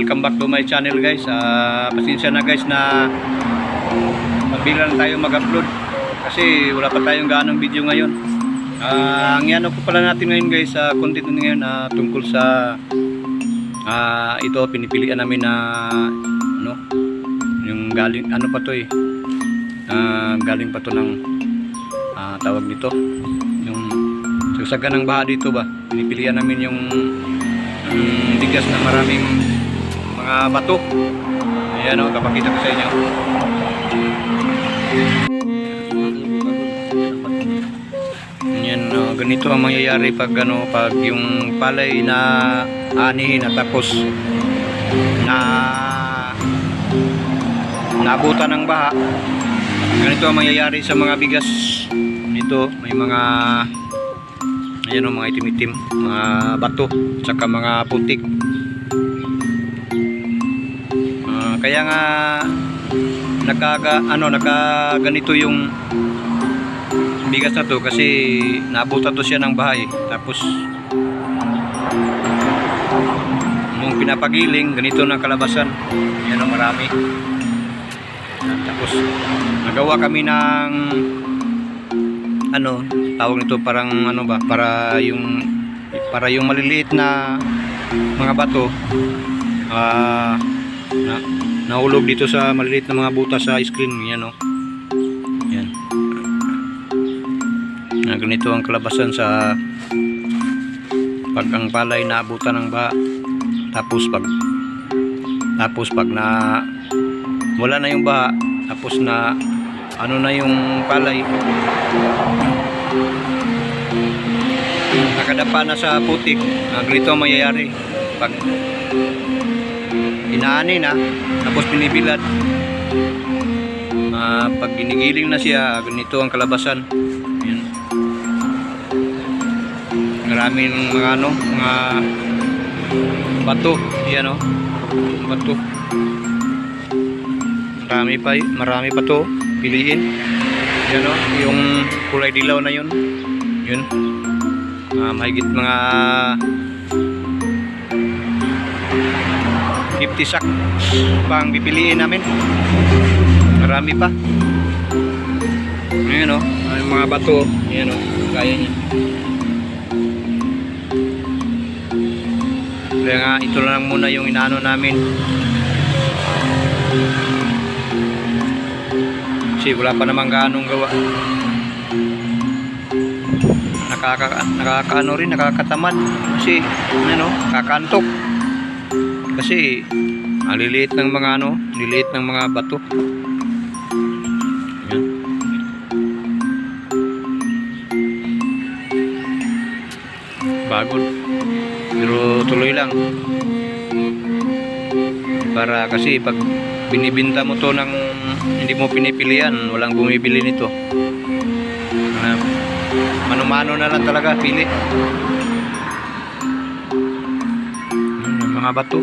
welcome back to my channel guys. Pasensya na guys na magbigla lang tayo mag-upload kasi wala pa tayong gaanong video ngayon. Ang ano po pala natin ngayon guys, content ngayon tungkol sa ito pinipilian namin na ano, yung galing ano pa to galing pa to ng tawag nito, yung sagsagan ng baha dito ba, pinipilian namin yung bigas na maraming mga bato. Ayan o, kapakita ko sa inyo. Ayan o, ganito ang mangyayari pag ano, pag yung palay na anihin at tapos naabutan ng baha. Ganito ang mangyayari sa mga bigas nito. May mga ayan o, mga itim-itim, mga bato, saka mga putik. Kaya nga nakaganito yung bigas na to kasi naabutan to siya ng bahay. Tapos nung pinapagiling, ganito ng kalabasan. Ayan o, marami. Tapos nagawa kami ng ano, tawag nito parang ano ba, para yung maliliit na mga bato nahulog dito sa maliliit na mga butas sa screen. Yan o, yan. Ganito ang kalabasan sa pag ang palay naabutan ng baha. Tapos pag na wala na yung baha, tapos na ano na yung palay, nakadapa na sa putik. Ganito ang mayayari pag inaani na tapos binibilad. Pag ginigiling na siya, ganito ang kalabasan. Yan. Maraming mga ano, mga bato. Yan o, bato. Marami pa to piliin. Yan o, yung kulay dilaw na yun. Yun. Mahigit mga 50 sack pang pipiliin namin. Marami pa. Ayan o, yung mga bato. Ayan o, kaya niya. Kaya nga, ito lang muna yung inaano namin kasi wala pa namang gaanong gawa. Nakakaano rin, nakakatamad kasi ano, kakantok kasi liliit ng mga ano, liliit ng mga bato. Yan. Bagod pero tuloy lang para kasi pag binibinta mo to ng hindi mo pinipilian, walang bumibili nito. Mano-mano na lang talaga pili. Mga bato.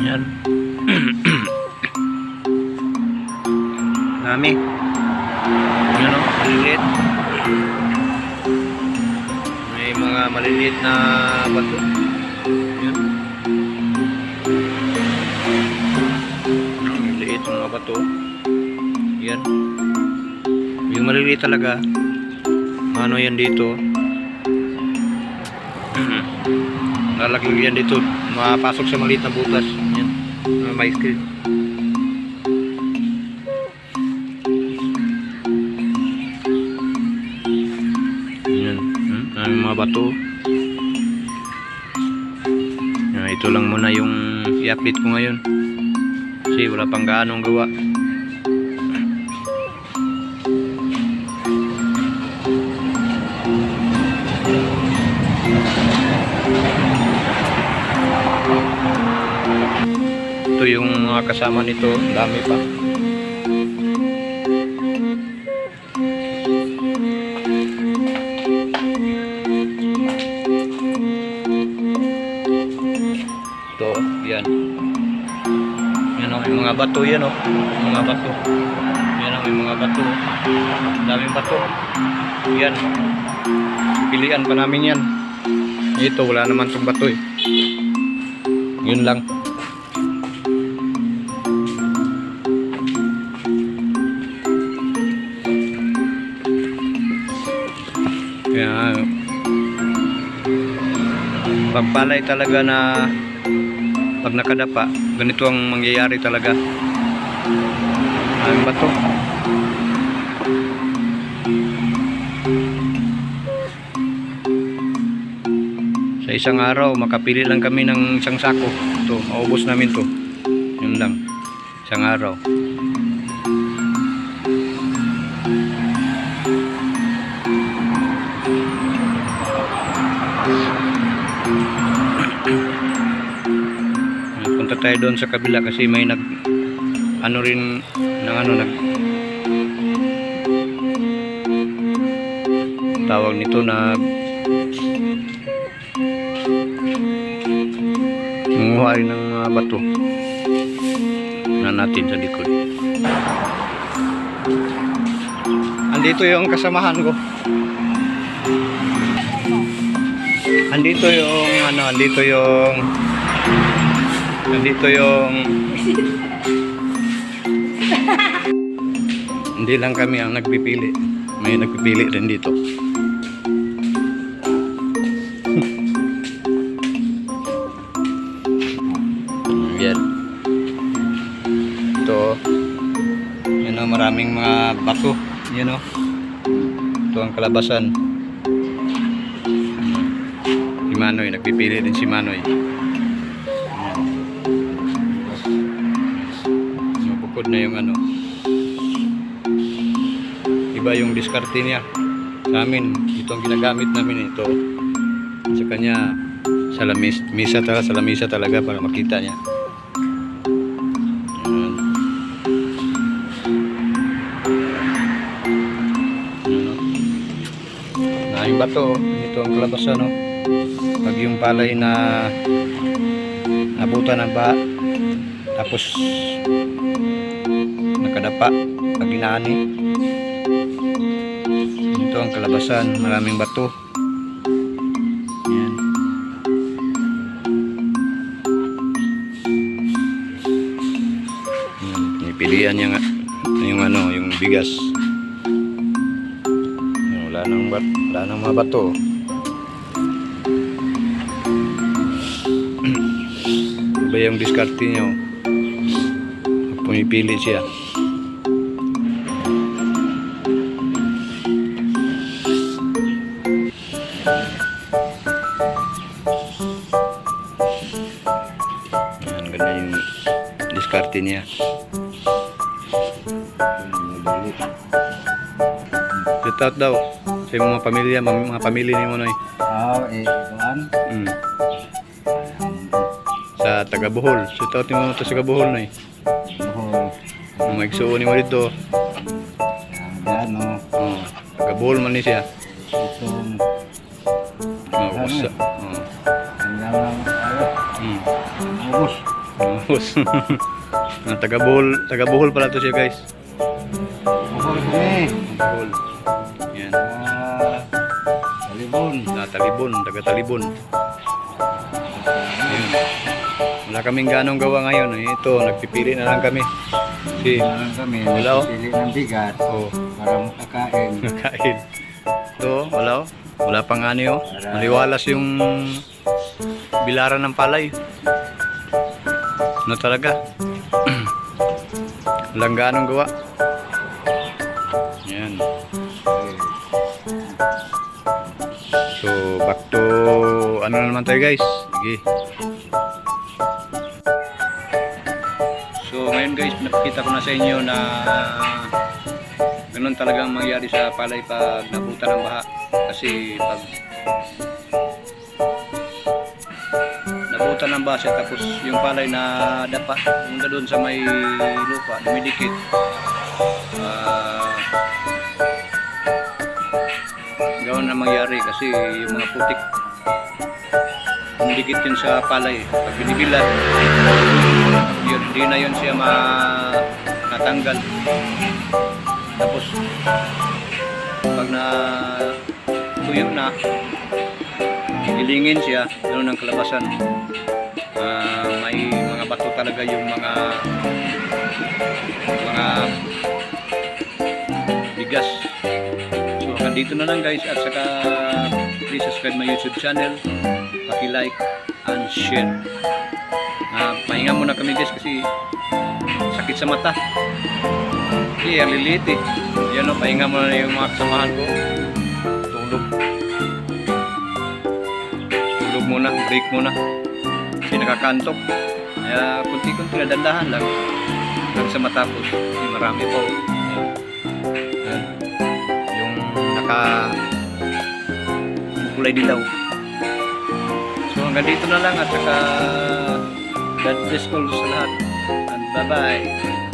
Yan. Dami. Yan o, maliliit. May mga maliliit na bato. Yan. Maliliit mga bato. Yan. Yung maliliit talaga, ano yan dito, lalaglag yan dito, mapasok sa maliit na butas. Yan, may screen. Yan, mga bato. Yan, ito lang muna yung i-update ko ngayon kasi wala pang gaanong gawa. Ito yung mga kasama nito, dami pa. Ito, yan. Yan o, yung mga bato yan o. Mga bato. Yan o, yung mga bato. Daming bato. Yan. Pilian pa namin yan. Ito, wala naman itong bato eh. Yun lang. Kaya pagpalay talaga na pag nakadapa, ganito ang mangyayari talaga. Ano ba to? Sa isang araw, makapili lang kami ng isang sako. Ito, maubos namin to. Yun lang. Isang araw. Punta tayo doon sa kabila kasi may nag ano rin ng ano nag tawag nito na manguha rin ng bato na natin sa likod. Andito yung kasamahan ko. Andito yung hindi lang kami ang nagpipili, may nagpipili rin dito. Yan. Ito, yun o, maraming mga bato, yun o. Ito ang kalabasan. Si Manoy, nagpipili din si Manoy. Bukod na yung ano, iba yung diskarte niya. Sa amin, ito ang ginagamit namin, ito. Sa kanya, sa lamisa talaga para makita niya. Ayan. Na yung bato, ito ang kalabasan, no? Pag yung palay na nabutan ng baha, tapos nakadapa pag inaani, ito ang kalabasan, maraming bato. Yan. Pilihan niya nga yung ano, yung bigas. Wala nang mga bato. Iba yung diskarte niya, oh. Pumipili siya. Ayan, ganda yung diskarte niya. Shout out daw sa mga pamilya, mga pamilya ni Monoy. Ikuan. Sa taga Bohol. Shout out mo to sa taga Bohol, Noy. Mga igsuon ni mo dito. Ano? Oh, taga Bohol man ni siya. Itong Usa. lang ubos. Ubos. Taga Bohol pala to siya, guys. Ubos ni. Bohol. Yan. Talibon. Talibon, taga Talibon. Ayun. Wala kaming ganong gawa ngayon. Ito, nagpipili na lang kami. Lang kami. Wala, oh. Pili ng bigat. Oh. Para makakain. Kain. Ito, wala, oh. Wala pang ano, oh. Maliwalas yung bilaran ng palay. Ano talaga? Walang ganong gawa. Yan. So, back to ano na naman tayo, guys. Sige. So, ngayon, guys, nakikita ko na sa inyo na ganun talagang mangyari sa palay pag nabutan ng baha. Kasi pag nabutan ng baha siya, tapos yung palay na dapa, yung doon sa may lupa, dumidikit. Gawin na mangyari kasi yung mga putik dumidikit yun sa palay. Pag binibilan, yun, di na yun siya natanggal. Tapos pag na tuyo na, hindi nagilingin siya, gano'n ang kalabasan. May mga bato talaga yung mga bigas. So hanggang dito na lang guys, at saka please subscribe my YouTube channel, paki-like and share. Pahinga muna kami guys kasi sakit sa mata. Kasi lilit eh. Yan o, pahinga muna yung mga kasamahan ko. Tulog muna, break muna. Kasi nakakantok. Kaya kunti-kunti na dandahan lang. Hanggang sa matapos. Kasi marami po. Yan. Yung kulay dilaw. So hanggang dito na lang, at saka God bless all sa lahat. And bye-bye.